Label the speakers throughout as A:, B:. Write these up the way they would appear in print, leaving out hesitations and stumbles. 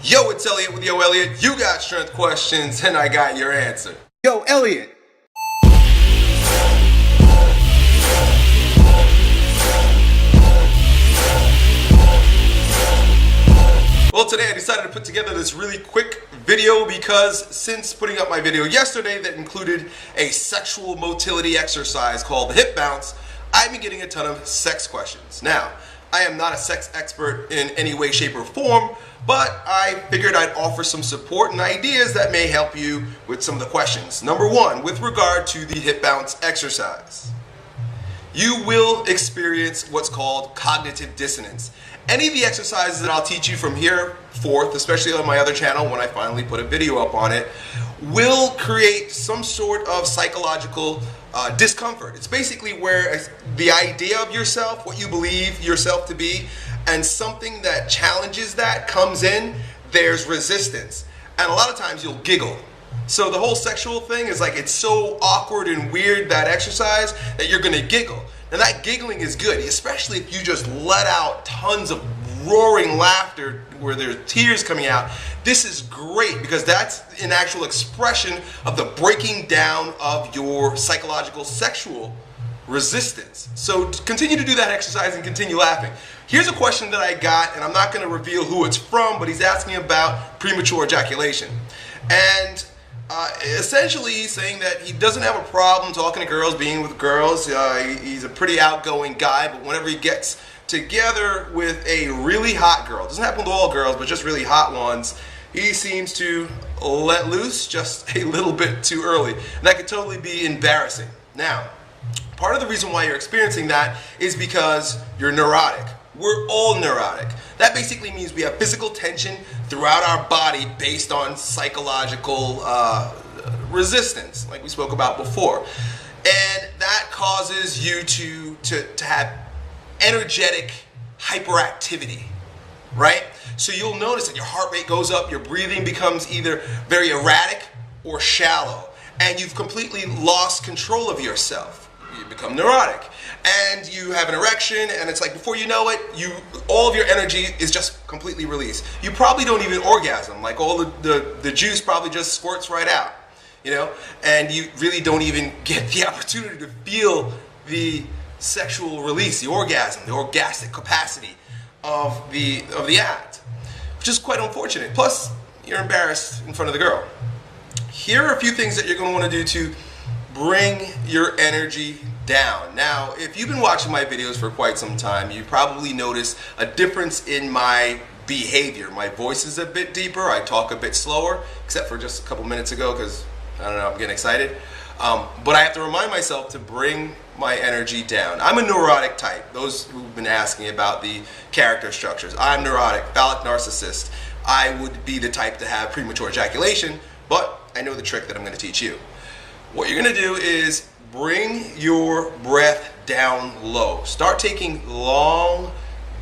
A: Yo, it's Elliot with Yo Elliot. You got strength questions and I got your answer. Yo, Elliot. Well, today I decided to put together this really quick video because since putting up my video yesterday that included a sexual motility exercise called the hip bounce, I've been getting a ton of sex questions. Now, I am not a sex expert in any way, shape, or form, but I figured I'd offer some support and ideas that may help you with some of the questions. Number one, with regard to the hip bounce exercise, you will experience what's called cognitive dissonance. Any of the exercises that I'll teach you from here forth, especially on my other channel when I finally put a video up on it, will create some sort of psychological discomfort. It's basically where the idea of yourself, what you believe yourself to be, and something that challenges that comes in, there's resistance. And a lot of times you'll giggle. So the whole sexual thing is like, it's so awkward and weird, that exercise, that you're gonna giggle. And that giggling is good, especially if you just let out tons of roaring laughter where there's tears coming out. This is great because that's an actual expression of the breaking down of your psychological sexual resistance. So continue to do that exercise and continue laughing. Here's a question that I got, and I'm not going to reveal who it's from, but he's asking about premature ejaculation. And essentially he's saying that he doesn't have a problem talking to girls, being with girls. He's a pretty outgoing guy, but whenever he gets together with a really hot girl, it doesn't happen to all girls, but just really hot ones, he seems to let loose just a little bit too early. And that could totally be embarrassing. Now, part of the reason why you're experiencing that is because you're neurotic. We're all neurotic. That basically means we have physical tension throughout our body based on psychological resistance, like we spoke about before. And that causes you to have energetic hyperactivity, right? So you'll notice that your heart rate goes up, your breathing becomes either very erratic or shallow, and you've completely lost control of yourself. You become neurotic, and you have an erection, and it's like before you know it, all of your energy is just completely released. You probably don't even orgasm, like all the juice probably just squirts right out, you know, and you really don't even get the opportunity to feel the sexual release, the orgasm, the orgastic capacity of the act, which is quite unfortunate. Plus, you're embarrassed in front of the girl. Here are a few things that you're going to want to do to bring your energy down. Now, if you've been watching my videos for quite some time, you probably noticed a difference in my behavior. My voice is a bit deeper, I talk a bit slower, except for just a couple minutes ago because, I don't know, I'm getting excited. But I have to remind myself to bring my energy down. I'm a neurotic type. Those who've been asking about the character structures. I'm neurotic, phallic narcissist. I would be the type to have premature ejaculation, but I know the trick that I'm going to teach you. What you're going to do is bring your breath down low. Start taking long,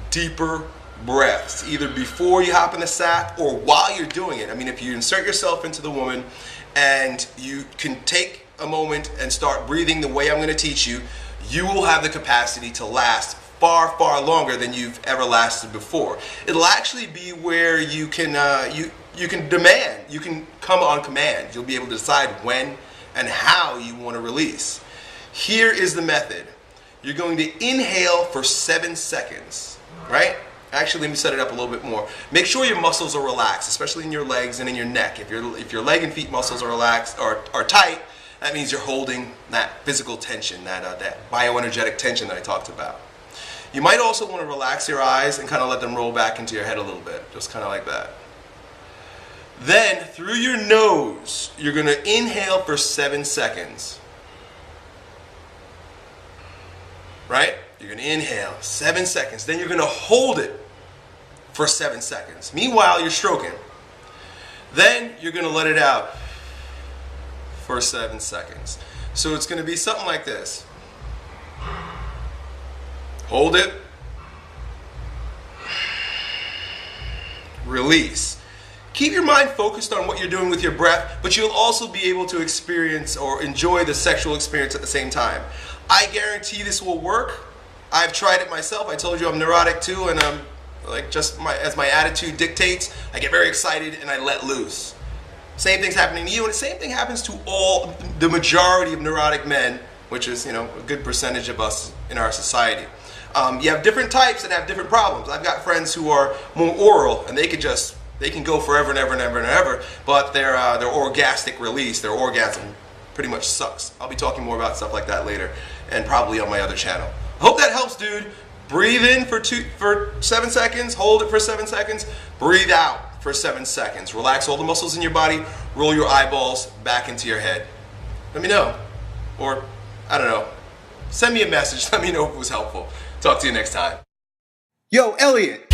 A: deeper breaths, either before you hop in the sack or while you're doing it. I mean, if you insert yourself into the woman and you can take a moment and start breathing the way I'm going to teach you, you will have the capacity to last far, far longer than you've ever lasted before. It'll actually be where you can demand, you can come on command. You'll be able to decide when and how you want to release. Here is the method. You're going to inhale for 7 seconds, right? Actually, let me set it up a little bit more. Make sure your muscles are relaxed, especially in your legs and in your neck. If your leg and feet muscles are relaxed or are tight, that means you're holding that physical tension, that bioenergetic tension that I talked about. You might also want to relax your eyes and kind of let them roll back into your head a little bit, just kind of like that. Then, through your nose, you're going to inhale for 7 seconds. Right? You're going to inhale 7 seconds. Then you're going to hold it for 7 seconds. Meanwhile, you're stroking. Then you're going to let it out for 7 seconds. So it's going to be something like this. Hold it. Release. Keep your mind focused on what you're doing with your breath, but you'll also be able to experience or enjoy the sexual experience at the same time. I guarantee this will work. I've tried it myself. I told you I'm neurotic too, and Like just as my attitude dictates, I get very excited and I let loose. Same thing's happening to you, and the same thing happens to the majority of neurotic men, which is, a good percentage of us in our society. You have different types that have different problems. I've got friends who are more oral, and they can go forever and ever and ever and ever, but their orgastic release, their orgasm pretty much sucks. I'll be talking more about stuff like that later, and probably on my other channel. I hope that helps, dude. Breathe in for 7 seconds, hold it for 7 seconds, breathe out for 7 seconds. Relax all the muscles in your body, roll your eyeballs back into your head. Let me know. Or, I don't know, send me a message, let me know if it was helpful. Talk to you next time. Yo, Elliot.